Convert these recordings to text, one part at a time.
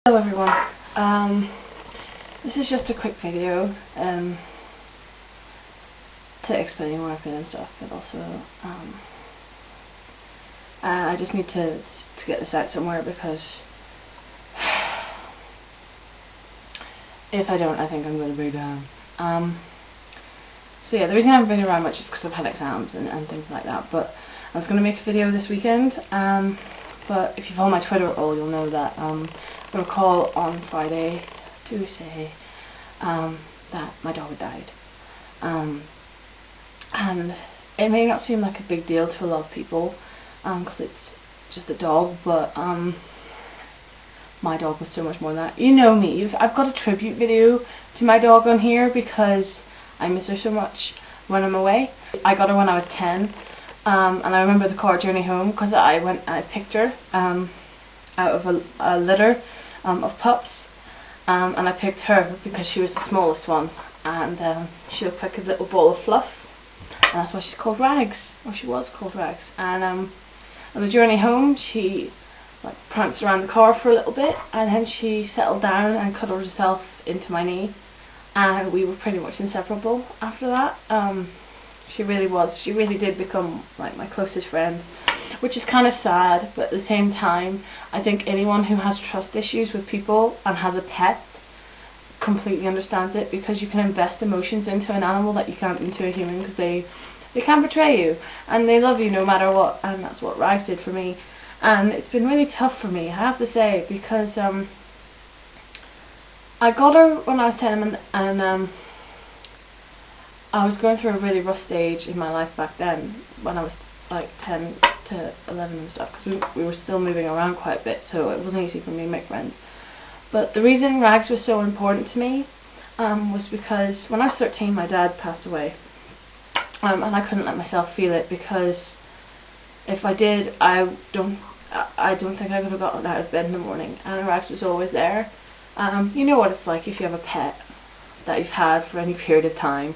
Hello everyone, this is just a quick video to explain where I've been and stuff, but also I just need to get this out somewhere, because if I don't, I think I'm going to break down. So yeah, the reason I haven't been around much is because I've had exams and things like that, but I was going to make a video this weekend, but if you follow my Twitter at all, you'll know that I got a call on Friday to say that my dog had died. And it may not seem like a big deal to a lot of people, because it's just a dog, but my dog was so much more than that. You know me, I've got a tribute video to my dog on here because I miss her so much when I'm away. I got her when I was 10. And I remember the car journey home, because I picked her out of a litter of pups, and I picked her because she was the smallest one, and she looked like a little ball of fluff, and that's why she's called Rags, or she was called Rags. And on the journey home, she pranced around the car for a little bit, and then she settled down and cuddled herself into my knee, and we were pretty much inseparable after that. She really did become like my closest friend, which is kind of sad, but at the same time I think anyone who has trust issues with people and has a pet completely understands it, because you can invest emotions into an animal that you can't into a human, because they can't betray you and they love you no matter what, and that's what Rags did for me. And it's been really tough for me, I have to say, because I got her when I was 10, and I was going through a really rough stage in my life back then, when I was like 10 to 11 and stuff, because we were still moving around quite a bit, so it wasn't easy for me to make friends. But the reason Rags was so important to me was because when I was 13, my dad passed away, and I couldn't let myself feel it, because if I did, I don't think I could have gotten out of bed in the morning, and Rags was always there. You know what it's like if you have a pet that you've had for any period of time.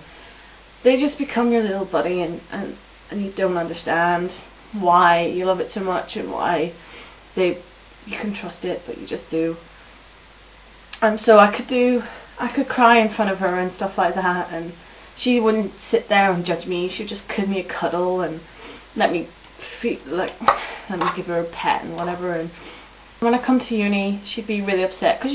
They just become your little buddy, and you don't understand why you love it so much and why you can trust it, but you just do. And so I could cry in front of her and stuff like that, and she wouldn't sit there and judge me. She would just give me a cuddle and let me give her a pet and whatever. And when I come to uni, she'd be really upset, because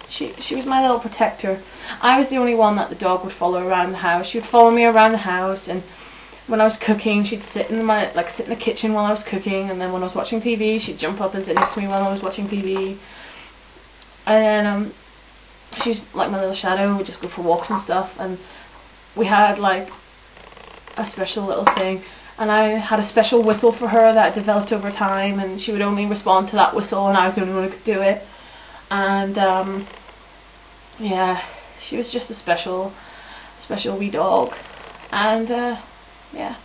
she was my little protector. I was the only one that the dog would follow around the house. She would follow me around the house, and when I was cooking, she'd sit in the kitchen while I was cooking, and then when I was watching TV, she'd jump up and sit next to me while I was watching TV. And then she was like my little shadow. We'd just go for walks and stuff, and we had like a special little thing, and I had a special whistle for her that developed over time, and she would only respond to that whistle, and I was the only one who could do it. And yeah, she was just a special wee dog. And yeah,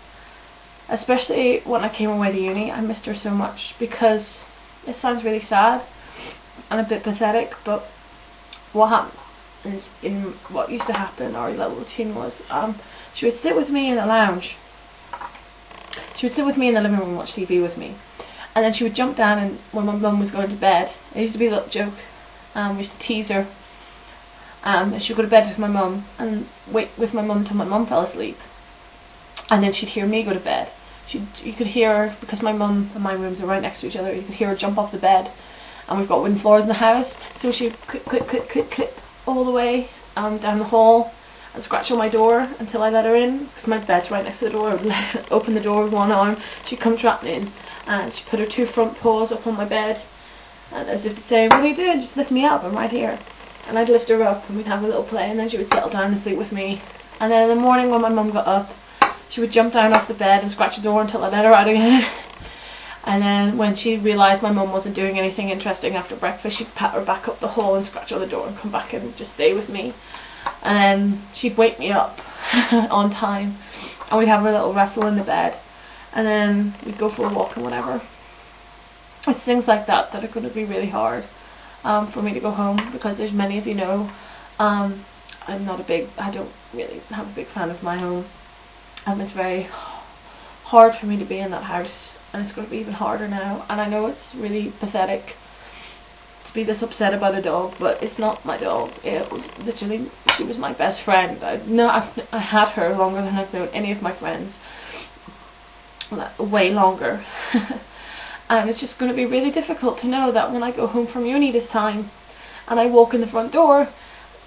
especially when I came away to uni, I missed her so much, because it sounds really sad and a bit pathetic, but what used to happen, our little routine was, she would sit with me in the lounge. She would sit with me in the living room and watch TV with me, and then she would jump down, and when my mum was going to bed, it used to be a little joke, we used to tease her, and she would go to bed with my mum and wait with my mum until my mum fell asleep, and then she'd hear me go to bed. You could hear her, because my mum and my rooms are right next to each other, you could hear her jump off the bed, and we've got wooden floors in the house, so she'd clip, clip, clip, clip, clip all the way down the hall, and scratch on my door until I let her in, because my bed's right next to the door. I would open the door with one arm, she'd come trotting in, and she'd put her two front paws up on my bed, and as if to say, what are you doing? Just lift me up, I'm right here. And I'd lift her up, and we'd have a little play, and then she would settle down and sleep with me. And then in the morning when my mum got up, she would jump down off the bed and scratch the door until I let her out again. And then when she realised my mum wasn't doing anything interesting after breakfast, she'd pat her back up the hall and scratch on the door and come back and just stay with me. And then she'd wake me up on time, and we'd have a little wrestle in the bed, and then we'd go for a walk and whatever. It's things like that that are going to be really hard for me to go home, because as many of you know, I don't really have a big fan of my home. It's very hard for me to be in that house, and it's going to be even harder now. And I know it's really pathetic to be this upset about a dog, but it's not my dog. It was literally, she was my best friend. I had her longer than I've known any of my friends. Way longer. And it's just going to be really difficult to know that when I go home from uni this time and I walk in the front door,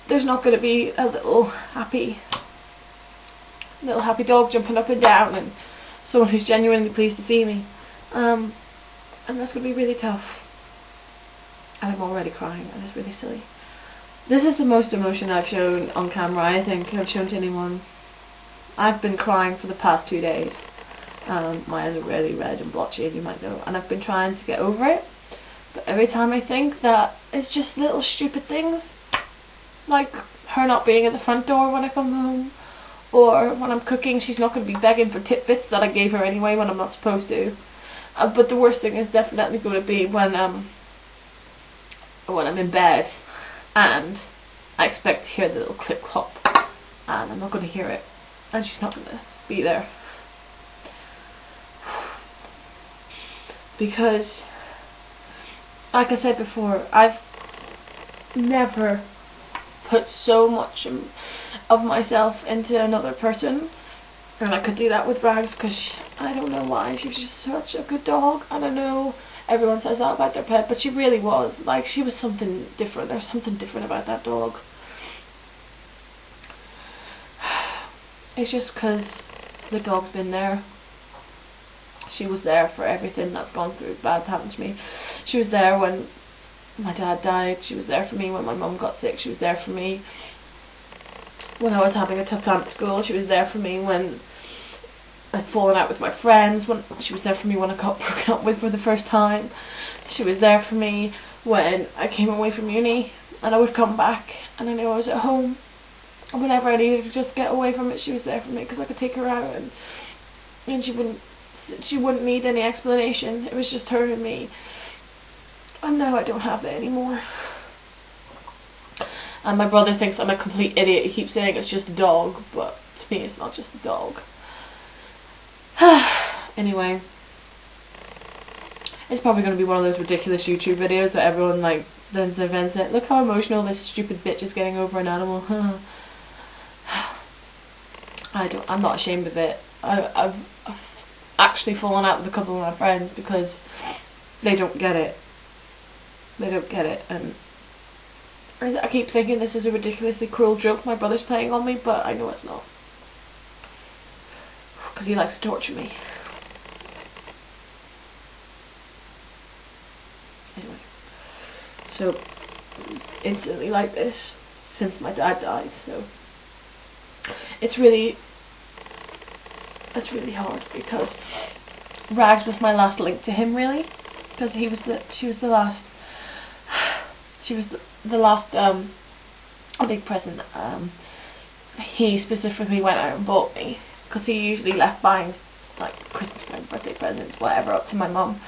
there's not going to be a little happy dog jumping up and down and someone who's genuinely pleased to see me. And that's going to be really tough. And I'm already crying, and it's really silly. This is the most emotion I've shown on camera, I think, I've shown to anyone. I've been crying for the past 2 days. My eyes are really red and blotchy, and you might know, and I've been trying to get over it, but every time I think that it's just little stupid things, like her not being at the front door when I come home, or when I'm cooking she's not going to be begging for tidbits that I gave her anyway when I'm not supposed to. But the worst thing is definitely going to be when I'm in bed and I expect to hear the little clip clop, and I'm not going to hear it, and she's not going to be there. Because, like I said before, I've never put so much of myself into another person, and I could do that with Rags, because I don't know why, she was just such a good dog. And I know everyone says that about their pet, but she really was, like, she was something different. There's something different about that dog. It's just because the dog's been there. She was there for everything that's gone through bad happened to me. She was there when my dad died. She was there for me when my mum got sick. She was there for me when I was having a tough time at school. She was there for me when I'd fallen out with my friends. She was there for me when I got broken up with for the first time. She was there for me when I came away from uni and I would come back and I knew I was at home. And whenever I needed to just get away from it, she was there for me, because I could take her out and she wouldn't need any explanation. It was just her and me. And now I don't have that anymore. And my brother thinks I'm a complete idiot. He keeps saying it's just a dog, but to me it's not just a dog. Anyway, it's probably going to be one of those ridiculous YouTube videos that everyone like sends their friends saying, look how emotional this stupid bitch is getting over an animal. I'm not ashamed of it. I've actually fallen out with a couple of my friends because they don't get it. They don't get it, and I keep thinking this is a ridiculously cruel joke my brother's playing on me, but I know it's not, because he likes to torture me. Anyway, so instantly like this since my dad died, so it's really hard, because Rags was my last link to him, really, because she was the last big present he specifically went out and bought me, because he usually left buying like Christmas presents, birthday presents, whatever, up to my mum,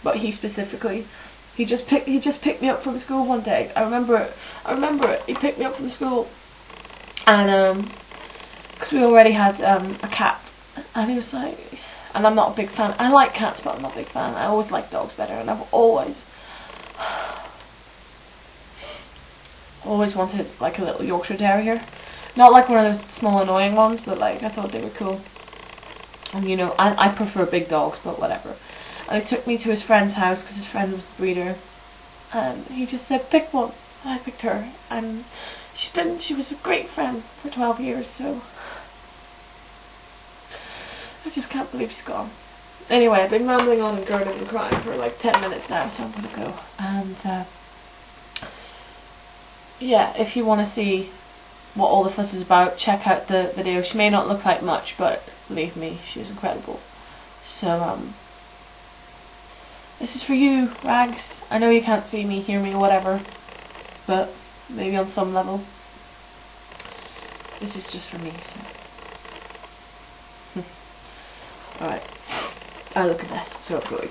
but he specifically he just picked me up from school one day. I remember it. He picked me up from school, and because we already had a cat, and he was like, and I'm not a big fan. I like cats, but I'm not a big fan. I always liked dogs better, and I've always wanted like a little Yorkshire Terrier. Not like one of those small annoying ones, but like I thought they were cool. And you know, I prefer big dogs, but whatever. And he took me to his friend's house because his friend was the breeder, and he just said pick one. And I picked her, and she was a great friend for 12 years. So I just can't believe she's gone. Anyway, I've been rambling on and gurning and crying for like 10 minutes now, so I'm gonna go. And yeah, if you want to see what all the fuss is about, check out the video. She may not look like much, but believe me, she was incredible. So this is for you, Rags. I know you can't see me, hear me, or whatever, but maybe on some level this is just for me. So alright, I look a mess, so I'm going.